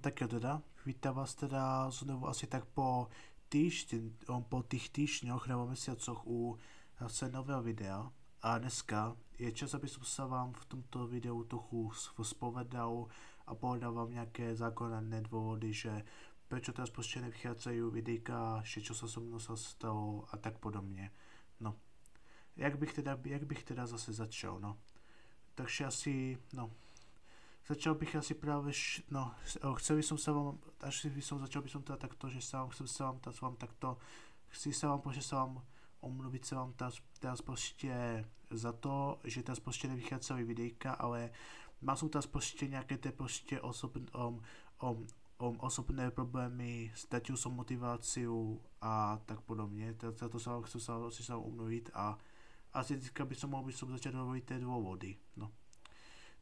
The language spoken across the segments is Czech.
Tak jo teda, vítám vás teda znovu asi tak po těch týždňoch nebo měsícoch u zase nového videa. A dneska je čas, aby som sa vám v tomto videu trochu spovedal a povedal vám nějaké zákonné dôvody, že prečo teraz prostě nevychádzají videjka, že čo sa so mnou sa stalo a tak podobně. No, jak bych teda zase začal, no. Takže asi, no, začal bych asi práve, chcel by som sa vám, začal by som teda takto, že chcem sa vám takto, chci sa vám, že sa vám omluvit se vám teraz prostě za to, že teraz prostě nevychádzají videjka, ale má sú teraz prostě nějaké ty prostě osobné problémy, ztratil som motiváciu a tak podobně, za to sa vám omluvit a asi teďka by som mohol začať hovoriť tie dôvody, no.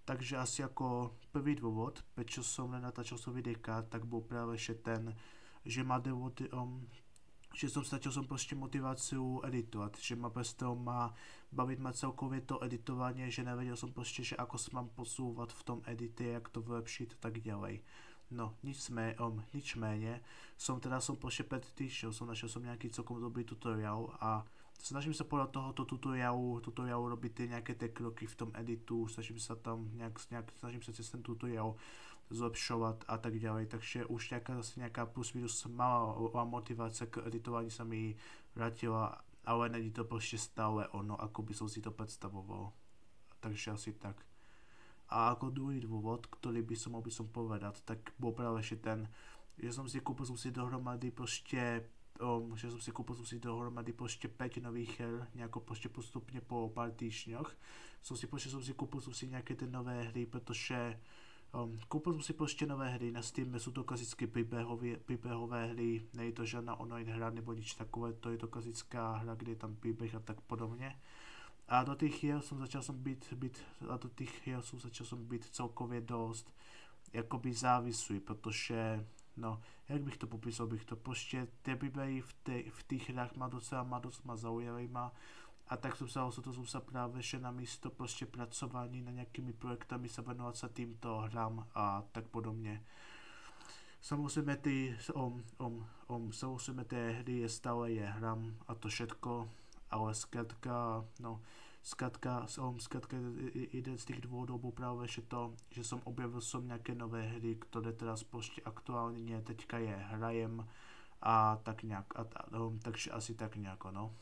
Takže asi jako prvý důvod, prečo som nenatáčal som videjka, tak bol práve že ten, že má důvod, že stratil som prostě motiváciu editovat, že ma prostě bavit ma celkově to editovanie, že nevedel som prostě, že ako sa mám posúvať v tom edite, jak to vylepšiť a tak ďalej. No, nicméně, som prostě pred týždňou, našel som nějaký celkom dobrý tutoriál a snažím se podle tohoto tutoriálu robiť ty nějaké ty kroky v tom editu, snažím se snažím se cez ten tutoriál zlepšovat a tak ďalej, takže už nějaká plus minus malá motivace k editování sa mi vrátila, ale není to prostě stále ono, ako by som si to predstavoval. Takže asi tak. A ako druhý dôvod, ktorý by som povedať, tak bol práve že ten, že som si kúpil dohromady prostě 5 nových her, nejako prostě postupne po pár týždňoch. Som si kúpil nejaké tie nové hry, pretože kúpil som si prostě nové hry na Steam, sú to klasické príbehové hry, nie je to žiadna online hra nebo nič takové, to je to klasická hra, kde je tam príbeh a tak podobne. A do těch hier som začal být celkově dost jakoby závislý, protože no, jak bych to popisal, prostě ty příběhy v těch hrách má dost zaujaví a tak som sa práve že na místo prostě pracování na nejakými projektami sa venovať sa týmto hrám a tak podobně. Samozrejme tie hry je stále hram a to všetko, ale zkrátka jeden z tých dôvodov bol práve že to, že som objavil nejaké nové hry, ktoré teraz prostě aktuálne nie, teďka hrajem a tak nejak, takže asi tak nejako, no.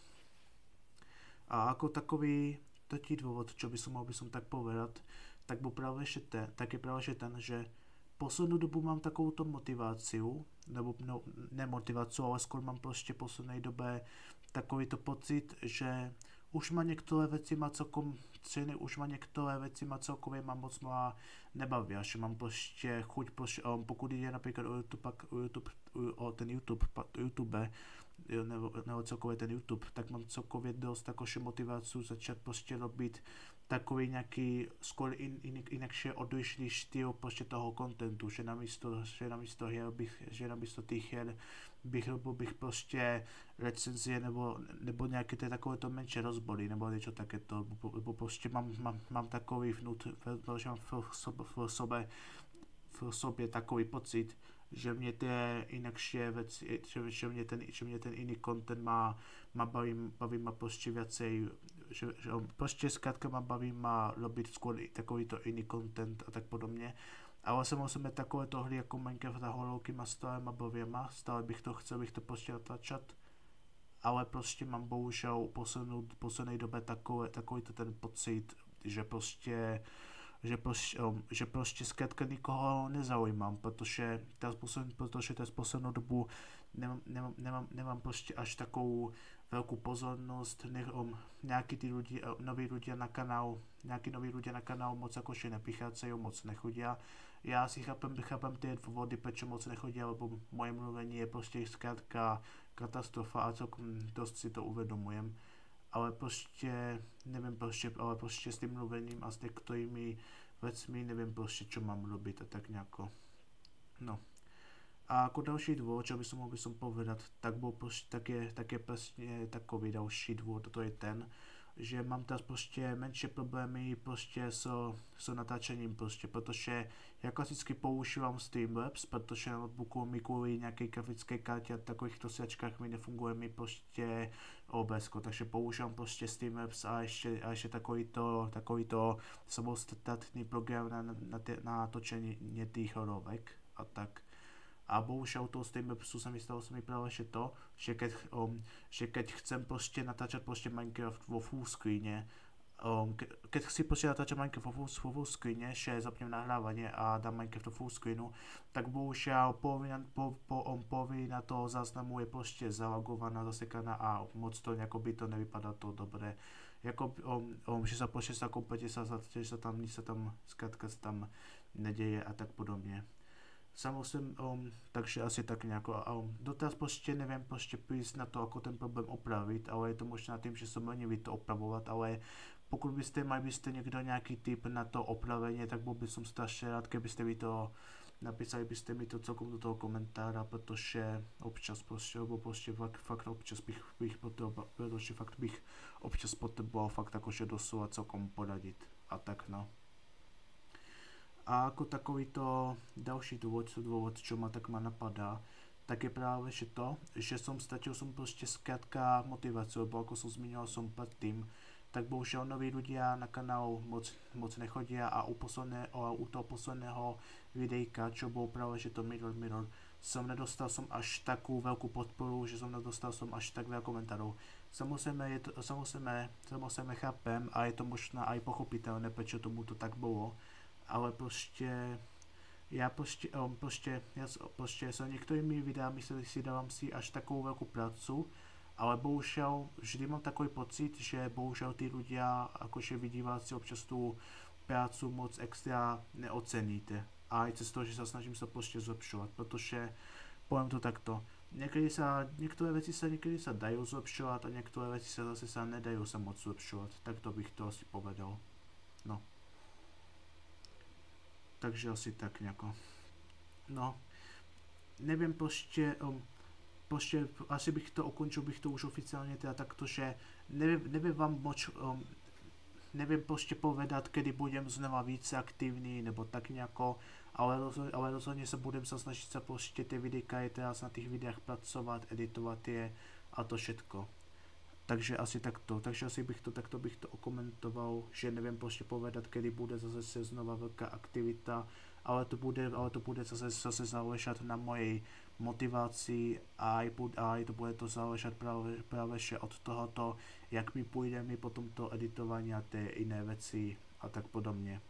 A ako takový tretí dôvod, čo by som tak povedať, tak bol práve že ten, že poslednú dobu mám takovouto motiváciu, nebo no, nemotiváciu, ale skôr mám prostě poslednej dobe takovýto pocit, že už ma niektoré veci ma celkově moc nebavia, že mám prostě chuť, pokud ide napríklad o ten YouTube, nebo celkově ten YouTube, tak mám celkově dost takovou motiváciu začať prostě robiť takový nějaký skôr inakšie odlišný štýl prostě toho kontentu, že namísto těch her bych robil prostě recenzie nebo nějaké takovéto menší rozbory nebo něco takéto, nebo prostě mám takový v sobě takový pocit, že mě ty inakšie věci, že mě ten iný content baví ma prostě viacej, že prostě zkrátka baví robiť skôr takovýto iný content a tak podobně. Ale samozrejme takovéto hry jako Minecraft a horovky stále ma bavia, stále chcel bych to prostě natáčať, ale prostě mám bohužel poslednej dobe takovýto ten pocit, že prostě zkrátka nikoho nezaujímám, protože teraz poslednou dobu nemám prostě až takovou veľkú pozornosť, nejakí noví ľudia na kanál moc akože neprichádzajú, moc nechodia. Ja si chápem tie dôvody, prečo moc nechodia, lebo moje mluvení je prostě zkrátka katastrofa a celkom dosť si to uvedomujem. Ale prostě nevím ale prostě s tím mluvením a s některými vecmi nevím prostě, čo mám robiť a tak nejako. No. A ako další dôvod, čo by som povedať, tak bol prostě také presne takový další dôvod, to je ten, že mám teraz prostě menší problémy prostě s natáčením prostě, protože já klasicky používám Streamlabs, protože na notebooku mi kvůli nějaké grafické kartě a takovýchto sračkách mi nefunguje mi prostě OBS, takže používám prostě Streamlabs a ještě takovýto samostatný program na točení těch horovek a tak. A bohužel toho Streamlabsu se mi právě to, že keď chcem prostě natáčet prostě Minecraft vo full screene, keď chci prostě natáčet Minecraft vo full screene, že zapnem nahrávání a dám Minecraft do full screenu, tak bohužel polovina toho záznamu je prostě zalogovaná, zasekaná a moc to by to nevypadá to dobré. Jako, že sa počne sa kompletne že sa tam nic zkrátka sa tam neděje a tak podobně. Samozřejmě, takže asi tak nějak. Dotaz prostě nevím prostě přijít na to, jako ten problém opravit, ale je to možná tím, že jsem lenivý to opravovat, ale pokud byste někdo nějaký tip na to opravení, tak byl bych strašně rád, kdybyste mi to napísali byste mi to celkom do toho komentára, protože občas prostě, nebo prostě fakt občas bych potřeboval, protože fakt bych občas potřeboval fakt jakože doslova celkom poradit a tak no. A jako takovýto další důvod, čo ma tak napadá, tak je právě že to, že stratil som prostě zkrátka motivaci, lebo ako som zmiňoval som predtým, tak bohužel noví ľudia na kanál moc nechodia a u toho posledného videjka, čo bol práve že to Mirror, nedostal som až takú veľkú podporu, že nedostal som až tak veľa komentárov. Samozrejme chápem a je to možná aj pochopiteľné, prečo tomu to tak bolo, ale já s některými videami si dávám si až takovou velkou prácu, ale bohužel vždy mám takový pocit, že bohužel ty ľudia, akože vy diváci občas tú prácu moc extra neoceníte. A aj cez to, že sa snažím sa prostě zlepšovat, protože poviem to takto, některé věci sa dajú zlepšovat a některé věci sa zase nedajú sa moc zlepšovat, tak to bych to asi povedal. No. Takže asi tak nejako. No, nevím prostě asi bych to ukončil, bych to už oficiálně teda takto, že nevím vám moc, nevím prostě povedat, kedy budem znova více aktivní, nebo tak nějako, ale rozhodně se budem snažit se prostě ty videjka je teraz na těch videách pracovat, editovat je a to všetko. Takže asi takto, takto bych to okomentoval, že nevím prostě povedat, kedy bude zase znova velká aktivita, ale to bude zase záležet na mojej motivaci a to bude to záležet právě od tohoto, jak mi půjde mi potom to editování a ty jiné věci a tak podobně.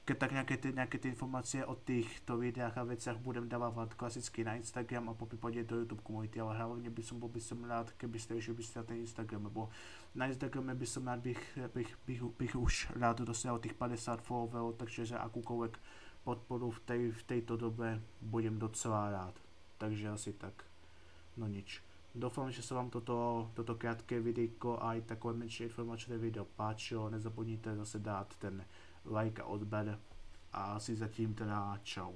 Keď tak nějaké ty informace o těchto videách a věcech budem dávat klasicky na Instagram a po případě do YouTube komunity, ale hlavně byl by som rád, kebyste byste na ten Instagram, nebo na Instagrame by som rád, bych už rád dosáhl těch 50 followerů, takže za akúkoľvek podporu v této době budem docela rád. Takže asi tak. No nič. Doufám, že se vám toto krátké videjko a i takové menší informačné video páčilo. Nezapomínejte zase dát ten like a odber a asi zatím teda čau.